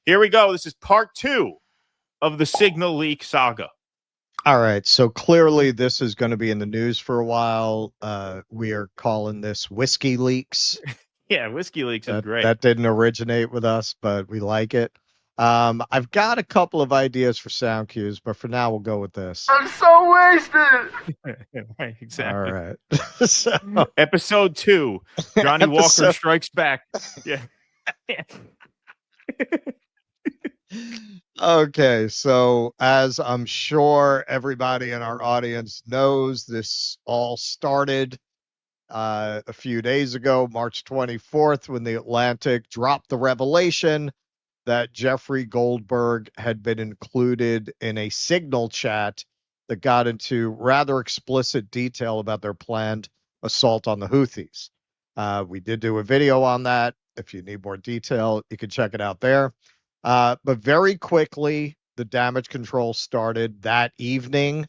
Here we go. This is part 2 of the Signal leak saga. All right, so clearly this is going to be in the news for a while. We are calling this Whiskey Leaks. Yeah, Whiskey Leaks is great. That didn't originate with us, but we like it. I've got a couple of ideas for sound cues, but for now we'll go with this. I'm so wasted. Right, exactly. All right. So, episode 2, Johnny Walker Strikes Back. Yeah. Okay, so as I'm sure everybody in our audience knows, this all started a few days ago, March 24th, when the Atlantic dropped the revelation that Jeffrey Goldberg had been included in a Signal chat that got into rather explicit detail about their planned assault on the Houthis. We did do a video on that. If you need more detail, you can check it out there. But very quickly, the damage control started that evening.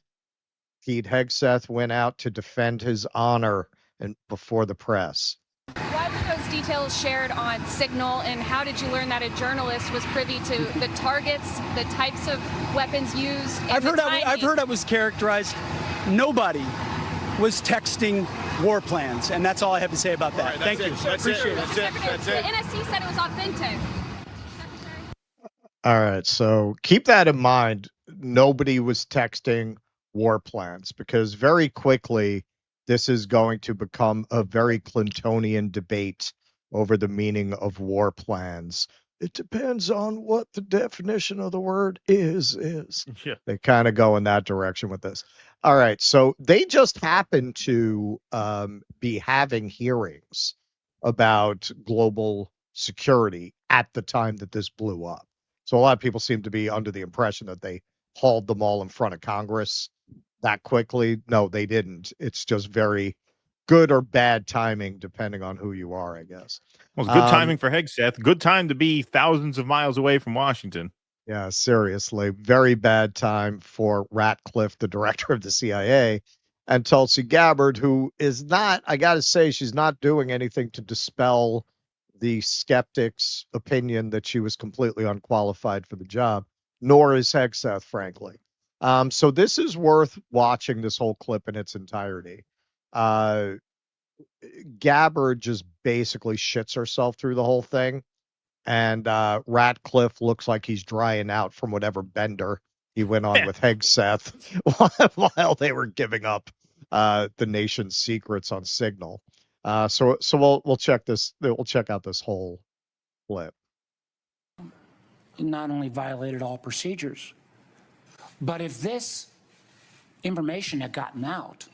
Pete Hegseth went out to defend his honor and before the press. Why were those details shared on Signal, and how did you learn that a journalist was privy to the targets, the types of weapons used? I've heard I was characterized. Nobody was texting war plans, and that's all I have to say about that. Right, Thank you. Appreciate it. The NSC said it was authentic. All right, so keep that in mind. Nobody was texting war plans, because very quickly this is going to become a very Clintonian debate over the meaning of war plans. It depends on what the definition of the word is. Yeah. They kind of go in that direction with this. All right, so they just happen to be having hearings about global security at the time that this blew up. So a lot of people seem to be under the impression that they hauled them all in front of Congress that quickly. No, they didn't. It's just very good or bad timing, depending on who you are, I guess. Well, it's good timing for Hegseth. Good time to be thousands of miles away from Washington. Yeah, seriously. Very bad time for Ratcliffe, the director of the CIA, and Tulsi Gabbard, who is not, I got to say, she's not doing anything to dispel the skeptics' opinion that she was completely unqualified for the job, nor is Hegseth, frankly. So this is worth watching, this whole clip in its entirety. Gabbard just basically shits herself through the whole thing, and Ratcliffe looks like he's drying out from whatever bender he went on with Hegseth while they were giving up the nation's secrets on Signal. So we'll check this. We'll check out this whole clip. It not only violated all procedures, but if this information had gotten out,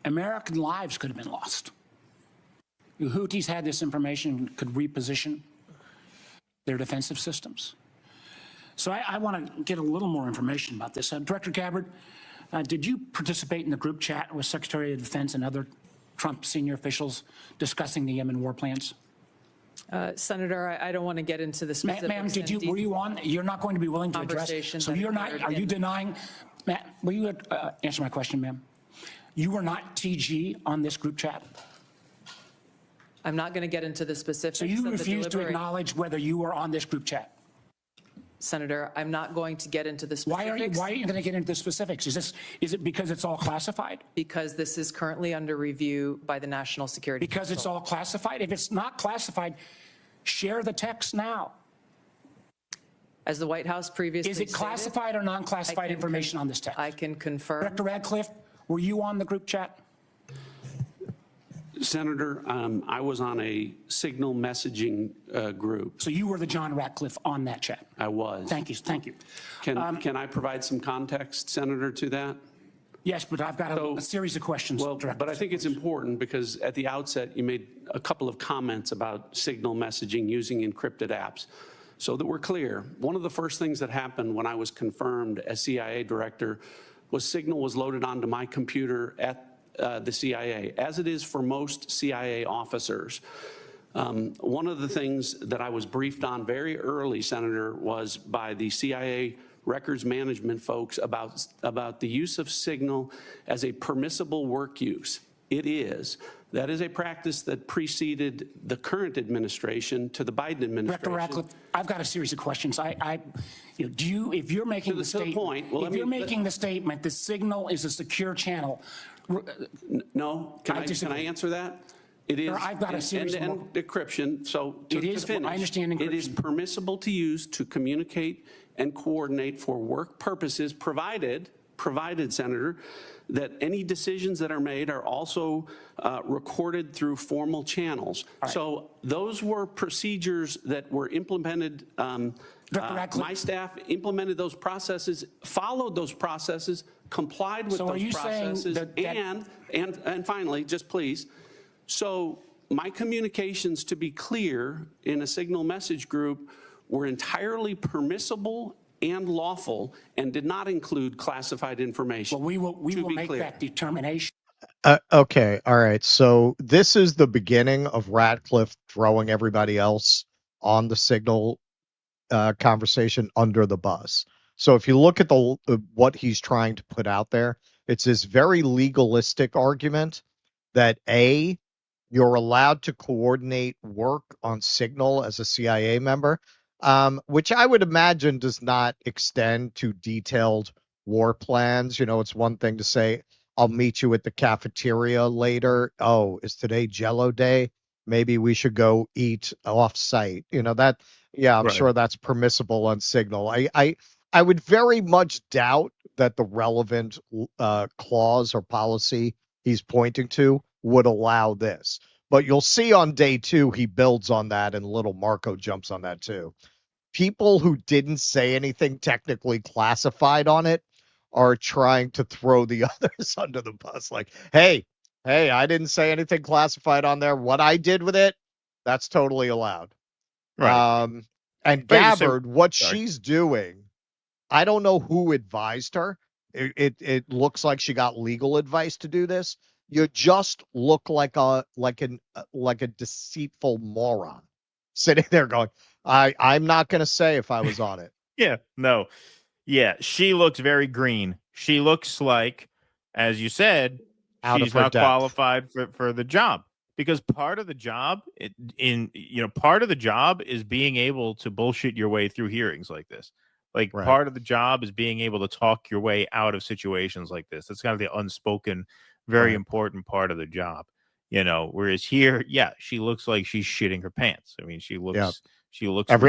American lives could have been lost. The Houthis had this information, could reposition their defensive systems. So I want to get a little more information about this. Director Gabbard, did you participate in the group chat with Secretary of Defense and other Trump senior officials discussing the Yemen war plans? Senator, I don't want to get into the specifics. Ma'am, were you on? You're not going to be willing to address. So you're not. Are you denying? Will you answer my question, ma'am? You were not TG on this group chat. I'm not going to get into the specifics. So you refuse to acknowledge whether you were on this group chat. Senator, I'm not going to get into the specifics. Why are you going to get into the specifics? Is it because it's all classified? Because this is currently under review by the National Security Because Council. it's all classified? If it's not classified, share the text now. As the White House previously Is it classified stated, or non-classified information on this text? I can confirm. Director Radcliffe, were you on the group chat? Senator, I was on a Signal messaging group. So you were the John Ratcliffe on that chat? I was. Thank you. Thank you. Can I provide some context, Senator, to that? Yes, but I've got a series of questions. Well, but I think it's important because at the outset, you made a couple of comments about Signal messaging using encrypted apps. So that we're clear, one of the first things that happened when I was confirmed as CIA director was Signal was loaded onto my computer at the CIA, as it is for most CIA officers. One of the things that I was briefed on very early, Senator, was by the CIA records management folks about the use of Signal as a permissible work use. It is. That is a practice that preceded the current administration to the Biden administration. Director Ratcliffe, I've got a series of questions. If you're making the statement, the statement, the signal is a secure channel. No, can I answer that? It is I've got a series end-to-end decryption. So to finish, I understand encryption. It is permissible to use to communicate and coordinate for work purposes, provided, Senator, that any decisions that are made are also recorded through formal channels. Right. So those were procedures that were implemented. My staff implemented those processes, followed those processes, complied with those processes, and finally, just please. So my communications, to be clear, in a Signal message group were entirely permissible and lawful and did not include classified information. Well, we will make that determination. Okay. All right. So this is the beginning of Ratcliffe throwing everybody else on the Signal conversation under the bus. So if you look at what he's trying to put out there, it's this very legalistic argument that you're allowed to coordinate work on Signal as a CIA member, which I would imagine does not extend to detailed war plans. You know, it's one thing to say, I'll meet you at the cafeteria later. Oh, is today Jello Day? Maybe we should go eat off-site. You know, that, yeah, I'm sure that's permissible on Signal. I would very much doubt that the relevant clause or policy he's pointing to would allow this. But you'll see on day 2, he builds on that, and little Marco jumps on that too. People who didn't say anything technically classified on it are trying to throw the others under the bus. Like, hey, I didn't say anything classified on there. What I did with it, that's totally allowed. Right. And Gabbard, what she's doing, I don't know who advised her. It looks like she got legal advice to do this. You just look like a deceitful moron sitting there going, I'm not going to say if I was on it. Yeah, no. Yeah, she looks very green. She looks like, as you said, she's not qualified for the job, because part of the job part of the job is being able to bullshit your way through hearings like this. Like part of the job is being able to talk your way out of situations like this. That's kind of the unspoken, very important part of the job, you know. Whereas here, she looks like she's shitting her pants. I mean, she looks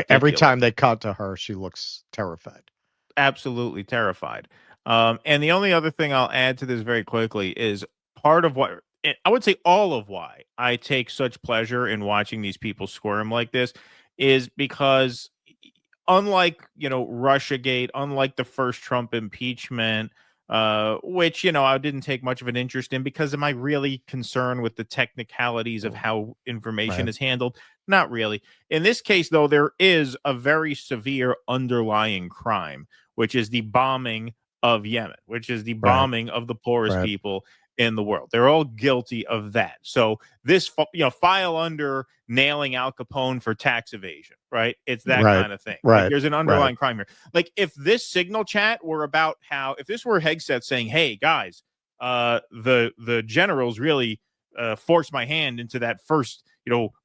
every time they cut to her, she looks terrified. Absolutely terrified. And the only other thing I'll add to this very quickly is part of what I would say all of why I take such pleasure in watching these people squirm like this is because, unlike, Russiagate, unlike the first Trump impeachment, which, I didn't take much of an interest in, because am I really concerned with the technicalities of how information is handled? Not really. In this case, though, there is a very severe underlying crime, which is the bombing of Yemen, which is the bombing of the poorest people in the world. They're all guilty of that. So this, file under nailing Al Capone for tax evasion, right? It's that kind of thing. Like, there's an underlying crime here. Like, if this Signal chat were about if this were Hegseth saying, hey, guys, the generals really forced my hand into that first,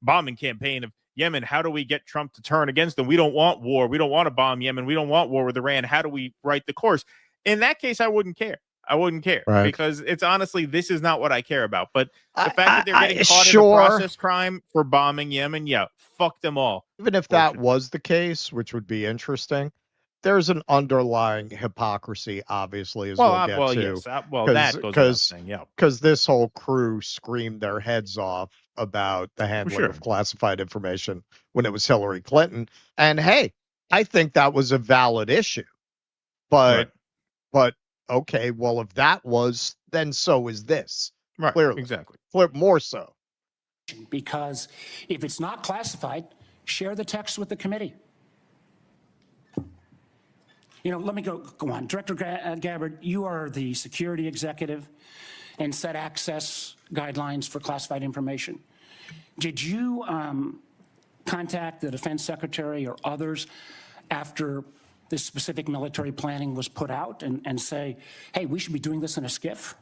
bombing campaign of Yemen. How do we get Trump to turn against them? We don't want war. We don't want to bomb Yemen. We don't want war with Iran. How do we right the course? In that case, I wouldn't care. Because it's honestly, this is not what I care about. But the fact that they're getting caught in a process crime for bombing Yemen, fuck them all. Even if that was the case, which would be interesting, there's an underlying hypocrisy, obviously, as we'll get to. Yes. That goes without saying, because this whole crew screamed their heads off about the handling of classified information when it was Hillary Clinton. And hey, I think that was a valid issue. But okay, well, if that was, then so is this. Right. Clearly. Exactly. More so. Because if it's not classified, share the text with the committee. Let me go on. Director Gabbard, you are the security executive and set access guidelines for classified information. Did you contact the defense secretary or others after this specific military planning was put out and say, hey, we should be doing this in a SCIF?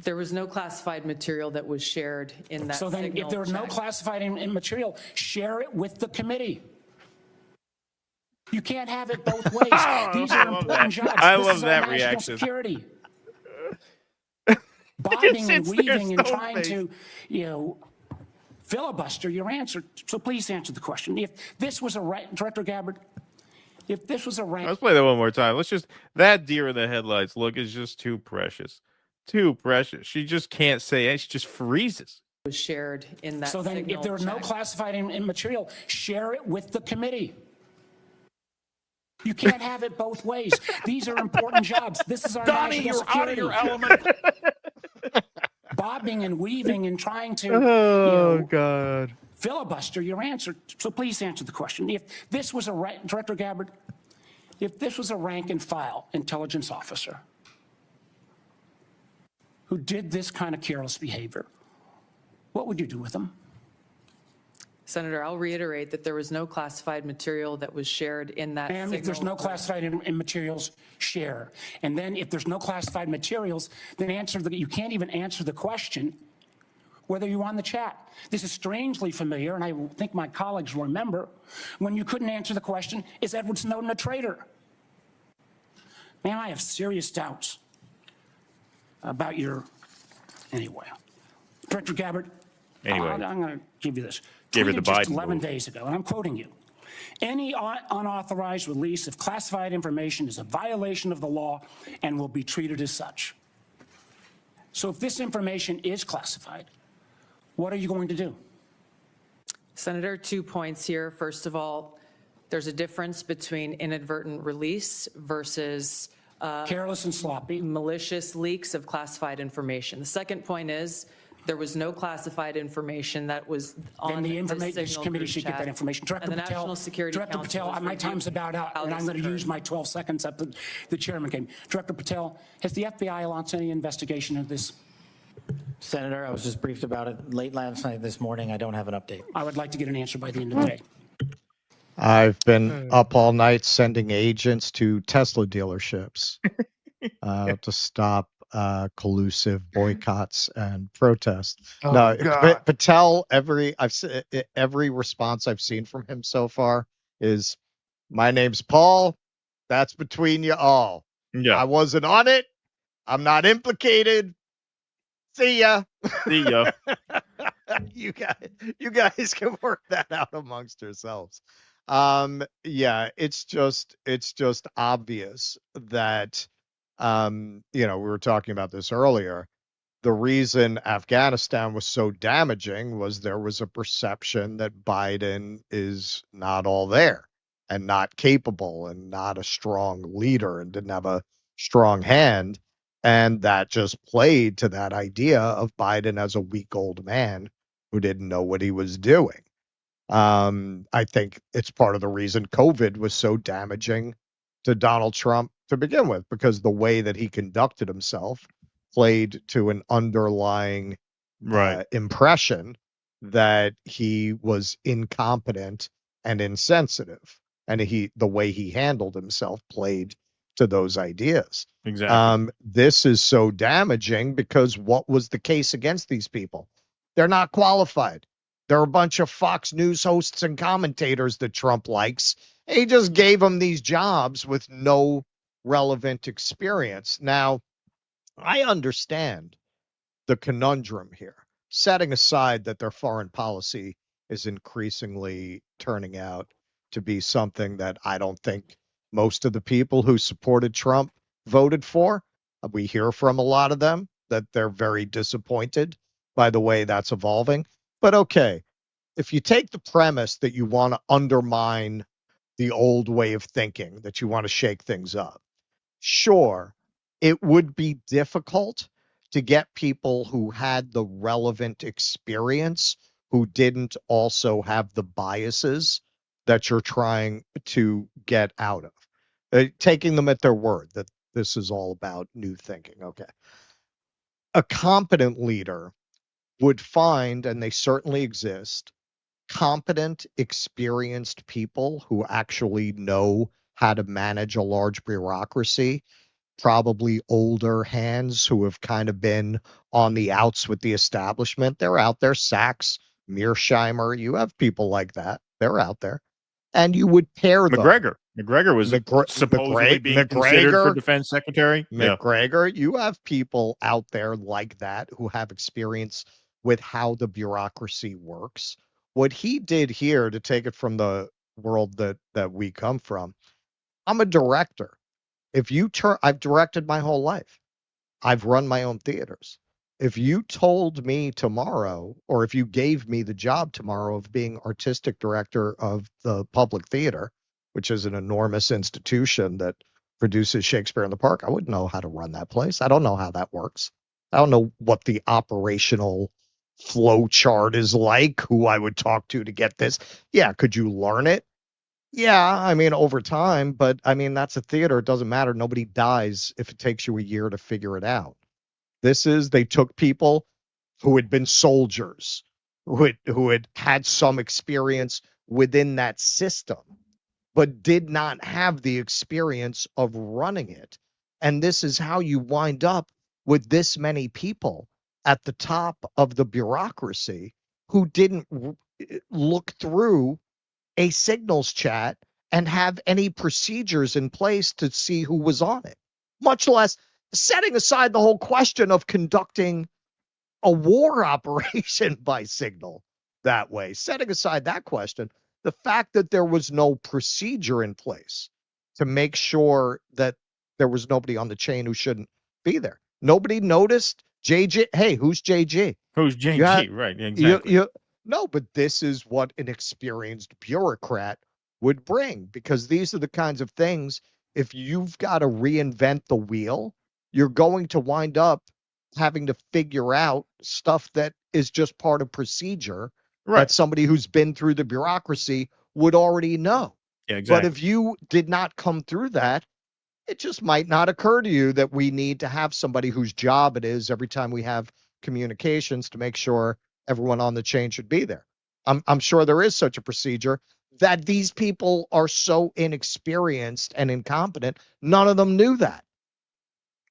There was no classified material that was shared in that So then, if Signal there was no check. classified material, share it with the committee. You can't have it both ways. These are important jobs. I This love is our that national reaction. security. Bobbing and sits there weaving and trying stone-faced. to, filibuster your answer. So please answer the question. If this was a Director Gabbard, if this was a rank. Let's play that one more time. That deer in the headlights look is just too precious. Too precious. She just can't say it. She just freezes. Was shared in that So then, Signal if there was no check. classified material, share it with the committee. You can't have it both ways. These are important jobs. This is our Donnie, national you're out of security. your element. Bobbing and weaving and trying to God. filibuster your answer. So please answer the question. If this was a Director Gabbard, if this was a rank and file intelligence officer who did this kind of careless behavior, what would you do with them? Senator, I'll reiterate that there was no classified material that was shared in that And if there's Signal no classified in materials, share. And then if there's no classified materials, then you can't even answer the question whether you're on the chat. This is strangely familiar, and I think my colleagues will remember, when you couldn't answer the question, is Edward Snowden a traitor? Man, I have serious doubts about anyway. Director Gabbard, Anyway. I'm going to give you this. Gave her the Tweeted just Biden 11 move. days ago, and I'm quoting you. Any unauthorized release of classified information is a violation of the law and will be treated as such. So if this information is classified, what are you going to do? Senator, 2 points here. First of all, there's a difference between inadvertent release versus Careless and sloppy. malicious leaks of classified information. The second point is there was no classified information that was on Then the information Signal committee group should get chat. that information. Director And the Patel, National Security Director Council Patel, has my reviewed time's about out, how and I'm this going to use occurred. my 12 seconds up the chairman came. Director Patel, has the FBI launched any investigation of this? Senator, I was just briefed about it late last night, this morning. I don't have an update. I would like to get an answer by the end of the day. I've been up all night sending agents to Tesla dealerships to stop collusive boycotts and protests. No, Patel. Every response I've seen from him so far is, "My name's Paul. That's between you all. Yeah. I wasn't on it. I'm not implicated. See ya." See ya. you guys can work that out amongst yourselves. Yeah, it's just obvious that we were talking about this earlier. The reason Afghanistan was so damaging was there was a perception that Biden is not all there and not capable and not a strong leader and didn't have a strong hand. And that just played to that idea of Biden as a weak old man who didn't know what he was doing. I think it's part of the reason COVID was so damaging to Donald Trump to begin with, because the way that he conducted himself played to an underlying impression that he was incompetent and insensitive. And the way he handled himself played to those ideas. Exactly. This is so damaging because what was the case against these people? They're not qualified. They're a bunch of Fox News hosts and commentators that Trump likes. He just gave them these jobs with no relevant experience. Now, I understand the conundrum here, setting aside that their foreign policy is increasingly turning out to be something that I don't think most of the people who supported Trump voted for. We hear from a lot of them that they're very disappointed by the way that's evolving. But okay, if you take the premise that you want to undermine the old way of thinking, that you want to shake things up, sure, it would be difficult to get people who had the relevant experience, who didn't also have the biases that you're trying to get out of. Taking them at their word that this is all about new thinking. Okay. A competent leader would find, and they certainly exist, competent, experienced people who actually know how to manage a large bureaucracy, probably older hands who have kind of been on the outs with the establishment. They're out there. Sachs, Mearsheimer, you have people like that. They're out there. And you would pair them. McGregor was supposedly being considered for defense secretary. McGregor, you have people out there like that who have experience with how the bureaucracy works. What he did here, to take it from the world that we come from, I'm a director. I've directed my whole life. I've run my own theaters. If you told me tomorrow, or if you gave me the job tomorrow of being artistic director of the Public Theater, which is an enormous institution that produces Shakespeare in the Park, I wouldn't know how to run that place. I don't know how that works. I don't know what the operational flow chart is like, who I would talk to get this. Yeah, could you learn it? Yeah, I mean, over time, but I mean, that's a theater. It doesn't matter. Nobody dies if it takes you a year to figure it out. They took people who had been soldiers, who had some experience within that system, but did not have the experience of running it. And this is how you wind up with this many people at the top of the bureaucracy who didn't look through a signals chat and have any procedures in place to see who was on it, much less setting aside the whole question of conducting a war operation by signal that way. Setting aside that question, the fact that there was no procedure in place to make sure that there was nobody on the chain who shouldn't be there. Nobody noticed JG. Hey, who's JG? Who's JG? Right, exactly. No, but this is what an experienced bureaucrat would bring, because these are the kinds of things, if you've got to reinvent the wheel, you're going to wind up having to figure out stuff that is just part of procedure that somebody who's been through the bureaucracy would already know. Yeah, exactly. But if you did not come through that, it just might not occur to you that we need to have somebody whose job it is every time we have communications to make sure everyone on the chain should be there. I'm sure there is such a procedure, that these people are so inexperienced and incompetent, none of them knew that.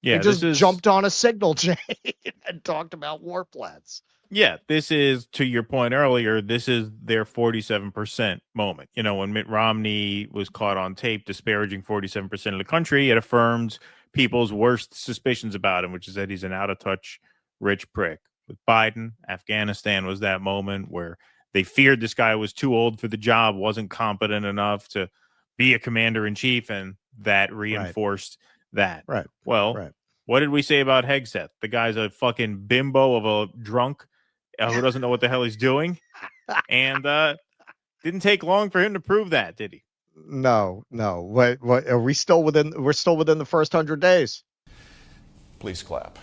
Yeah, they just jumped on a signal chain and talked about war plans. Yeah, this is, to your point earlier, this is their 47% moment. You know, when Mitt Romney was caught on tape disparaging 47% of the country, it affirmed people's worst suspicions about him, which is that he's an out-of-touch rich prick. With Biden, Afghanistan was that moment where they feared this guy was too old for the job, wasn't competent enough to be a commander-in-chief, and that reinforced that. Right. Well, what did we say about Hegseth? The guy's a fucking bimbo of a drunk who doesn't know what the hell he's doing, and didn't take long for him to prove that, did he? No. What are we still within? We're still within the first 100 days. Please clap.